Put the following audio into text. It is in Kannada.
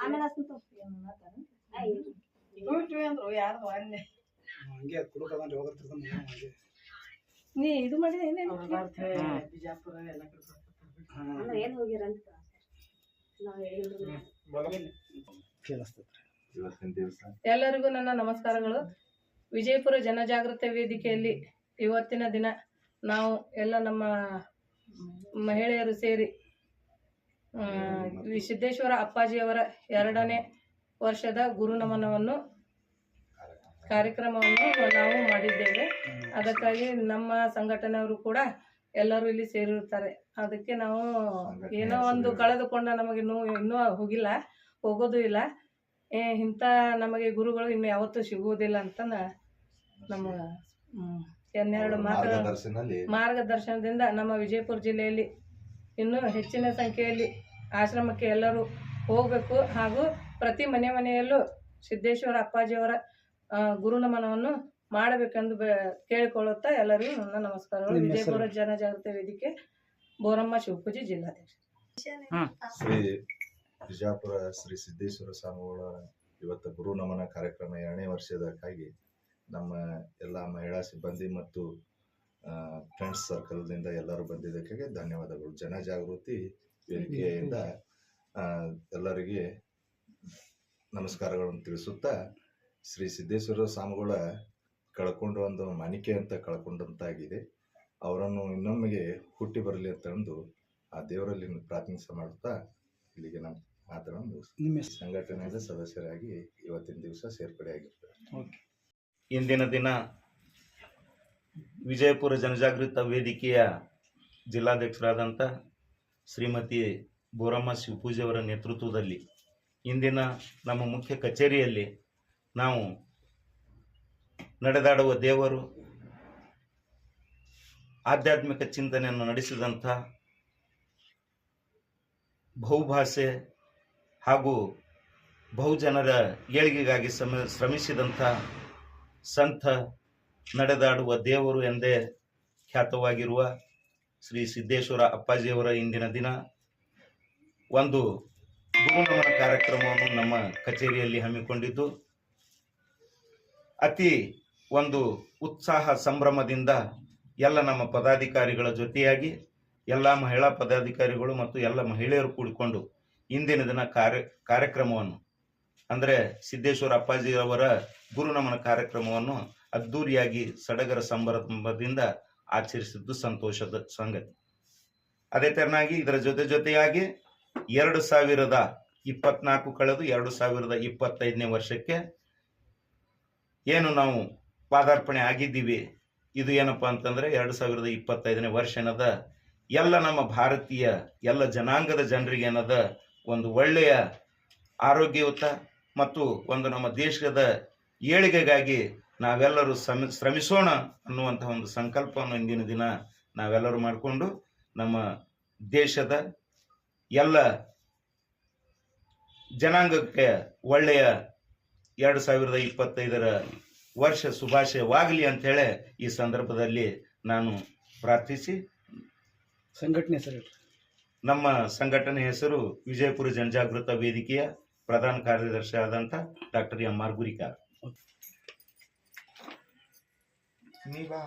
ಆಮೇಲೆ ಅಷ್ಟಂತ ಹಂಗೆ ಕುಡುಕದಂದ್ರೆ ಹೋಗತ್ತಿರ್ತಾನೆ ಹಂಗೆ ನೀ ಇದು ಮಾಡಿದ್ರೆ ಬಿಜಾಪುರ ಎಲ್ಲ ಏನು ಹೋಗಿರಂತ ಎಲ್ಲರಿಗೂ ನನ್ನ ನಮಸ್ಕಾರಗಳು. ವಿಜಯಪುರ ಜನಜಾಗೃತಿ ವೇದಿಕೆಯಲ್ಲಿ ಇವತ್ತಿನ ದಿನ ನಾವು ಎಲ್ಲ ನಮ್ಮ ಮಹಿಳೆಯರು ಸೇರಿ ಸಿದ್ದೇಶ್ವರ ಅಪ್ಪಾಜಿಯವರ 2ನೇ ವರ್ಷದ ಗುರುನಮನವನ್ನು ಕಾರ್ಯಕ್ರಮವನ್ನು ನಾವು ಮಾಡಿದ್ದೇವೆ. ಅದಕ್ಕಾಗಿ ನಮ್ಮ ಸಂಘಟನೆಯವರು ಕೂಡ ಎಲ್ಲರೂ ಇಲ್ಲಿ ಸೇರಿರುತ್ತಾರೆ. ಅದಕ್ಕೆ ನಾವು ಏನೋ ಒಂದು ಕಳೆದುಕೊಂಡ ನಮಗೆ ಇನ್ನೂ ಹೋಗೋದು ಇಲ್ಲ. ಇಂಥ ನಮಗೆ ಗುರುಗಳು ಇನ್ನು ಯಾವತ್ತೂ ಸಿಗುವುದಿಲ್ಲ ಅಂತ ನಮ್ಮ ಇನ್ನೆರಡು ಮಾರ್ಗದರ್ಶನದಿಂದ ನಮ್ಮ ವಿಜಯಪುರ ಜಿಲ್ಲೆಯಲ್ಲಿ ಇನ್ನೂ ಹೆಚ್ಚಿನ ಸಂಖ್ಯೆಯಲ್ಲಿ ಆಶ್ರಮಕ್ಕೆ ಎಲ್ಲರೂ ಹೋಗಬೇಕು ಹಾಗೂ ಪ್ರತಿ ಮನೆಯಲ್ಲೂ ಸಿದ್ದೇಶ್ವರ ಅಪ್ಪಾಜಿಯವರ ಗುರುನಮನವನ್ನು ಮಾಡಬೇಕೆಂದು ಕೇಳಿಕೊಳ್ಳುತ್ತಾ ಎಲ್ಲರಿಗೂ ನನ್ನ ನಮಸ್ಕಾರಗಳು. ವಿಜಯಪುರ ಜನಜಾಗೃತಿ ವೇದಿಕೆ ಬೋರಮ್ಮ ಶಿವಪೂಜಿ ಜಿಲ್ಲಾಧ್ಯಕ್ಷ. ಶ್ರೀ ಬಿಜಾಪುರ ಶ್ರೀ ಸಿದ್ದೇಶ್ವರ ಸ್ವಾಮಿಗಳ ಇವತ್ತು ಗುರು ನಮನ ಕಾರ್ಯಕ್ರಮ 2ನೇ ವರ್ಷದಕ್ಕಾಗಿ ನಮ್ಮ ಎಲ್ಲ ಮಹಿಳಾ ಸಿಬ್ಬಂದಿ ಮತ್ತು ಫ್ರೆಂಡ್ಸ್ ಸರ್ಕಲ್ದಿಂದ ಎಲ್ಲರೂ ಬಂದಿದ್ದಕ್ಕೆ ಧನ್ಯವಾದಗಳು. ಜನಜಾಗೃತಿ ವೇದಿಕೆಯಿಂದ ಎಲ್ಲರಿಗೆ ನಮಸ್ಕಾರಗಳನ್ನು ತಿಳಿಸುತ್ತಾ, ಶ್ರೀ ಸಿದ್ದೇಶ್ವರ ಸ್ವಾಮಿಗಳ ಕಳ್ಕೊಂಡು ಒಂದು ಮಾಣಿಕೆ ಅಂತ ಕಳ್ಕೊಂಡಂತಾಗಿದೆ. ಅವರನ್ನು ಇನ್ನೊಮ್ಮೆಗೆ ಹುಟ್ಟಿ ಬರಲಿ ಅಂತಂದು ಆ ದೇವರಲ್ಲಿ ಪ್ರಾರ್ಥನೆ ಮಾಡುತ್ತಾ ಇಲ್ಲಿಗೆ ನಮ್ಮ ಮಾತನ್ನು ಸಂಘಟನೆಯ ಸದಸ್ಯರಾಗಿ ಇವತ್ತಿನ ದಿವಸ ಸೇರ್ಪಡೆಯಾಗಿರ್ತಾರೆ. ಇಂದಿನ ದಿನ ವಿಜಯಪುರ ಜನಜಾಗೃತ ವೇದಿಕೆಯ ಜಿಲ್ಲಾಧ್ಯಕ್ಷರಾದಂಥ ಶ್ರೀಮತಿ ಬೋರಮ್ಮ ಶಿವಪೂಜೆಯವರ ನೇತೃತ್ವದಲ್ಲಿ ಇಂದಿನ ನಮ್ಮ ಮುಖ್ಯ ಕಚೇರಿಯಲ್ಲಿ ನಾವು ನಡೆದಾಡುವ ದೇವರು ಆಧ್ಯಾತ್ಮಿಕ ಚಿಂತನೆಯನ್ನು ನಡೆಸಿದಂಥ ಬಹುಭಾಷೆ ಹಾಗೂ ಬಹುಜನರ ಏಳಿಗೆಗಾಗಿ ಶ್ರಮಿಸಿದಂಥ ಸಂತ ನಡೆದಾಡುವ ದೇವರು ಎಂದೇ ಖ್ಯಾತವಾಗಿರುವ ಶ್ರೀ ಸಿದ್ದೇಶ್ವರ ಅಪ್ಪಾಜಿಯವರ ಇಂದಿನ ದಿನ ಒಂದು ಗುರುನಮನ ಕಾರ್ಯಕ್ರಮವನ್ನು ನಮ್ಮ ಕಚೇರಿಯಲ್ಲಿ ಹಮ್ಮಿಕೊಂಡಿದ್ದು ಅತಿ ಒಂದು ಉತ್ಸಾಹ ಸಂಭ್ರಮದಿಂದ ಎಲ್ಲ ನಮ್ಮ ಪದಾಧಿಕಾರಿಗಳ ಜೊತೆಯಾಗಿ ಎಲ್ಲ ಮಹಿಳಾ ಪದಾಧಿಕಾರಿಗಳು ಮತ್ತು ಎಲ್ಲ ಮಹಿಳೆಯರು ಕೂಡಿಕೊಂಡು ಇಂದಿನ ದಿನ ಕಾರ್ಯಕ್ರಮವನ್ನು ಅಂದರೆ ಸಿದ್ದೇಶ್ವರ ಅಪ್ಪಾಜಿಯವರ ಗುರುನಮನ ಕಾರ್ಯಕ್ರಮವನ್ನು ಅದ್ದೂರಿಯಾಗಿ ಸಡಗರ ಸಂಭ್ರಮದಿಂದ ಆಚರಿಸಿದ್ದು ಸಂತೋಷದ ಸಂಗತಿ. ಅದೇ ತೆರನಾಗಿ ಇದರ ಜೊತೆಯಾಗಿ 2024 ಕಳೆದು 2025ನೇ ವರ್ಷಕ್ಕೆ ಏನು ನಾವು ಪಾದಾರ್ಪಣೆ ಆಗಿದ್ದೀವಿ, ಇದು ಏನಪ್ಪಾ ಅಂತಂದ್ರೆ 2025ನೇ ವರ್ಷ ಏನದ ಎಲ್ಲ ನಮ್ಮ ಭಾರತೀಯ ಎಲ್ಲ ಜನಾಂಗದ ಜನರಿಗೆ ಏನದ ಒಂದು ಒಳ್ಳೆಯ ಆರೋಗ್ಯಯುತ ಮತ್ತು ಒಂದು ನಮ್ಮ ದೇಶದ ಏಳಿಗೆಗಾಗಿ ನಾವೆಲ್ಲರೂ ಶ್ರಮಿಸೋಣ ಅನ್ನುವಂತಹ ಒಂದು ಸಂಕಲ್ಪವನ್ನು ಇಂದಿನ ದಿನ ನಾವೆಲ್ಲರೂ ಮಾಡಿಕೊಂಡು ನಮ್ಮ ದೇಶದ ಎಲ್ಲ ಜನಾಂಗಕ್ಕೆ ಒಳ್ಳೆಯ 2025ರ ವರ್ಷ ಶುಭಾಶಯವಾಗಲಿ ಅಂಥೇಳಿ ಈ ಸಂದರ್ಭದಲ್ಲಿ ನಾನು ಪ್ರಾರ್ಥಿಸಿ, ಸಂಘಟನೆ ಹೆಸರು ನಮ್ಮ ಸಂಘಟನೆ ಹೆಸರು ವಿಜಯಪುರ ಜನಜಾಗೃತ ವೇದಿಕೆಯ ಪ್ರಧಾನ ಕಾರ್ಯದರ್ಶಿ ಆದಂಥ ಡಾಕ್ಟರ್ ಎಂ.ಆರ್. ಗುರಿಕಾರ್. ನೀ ಬಾ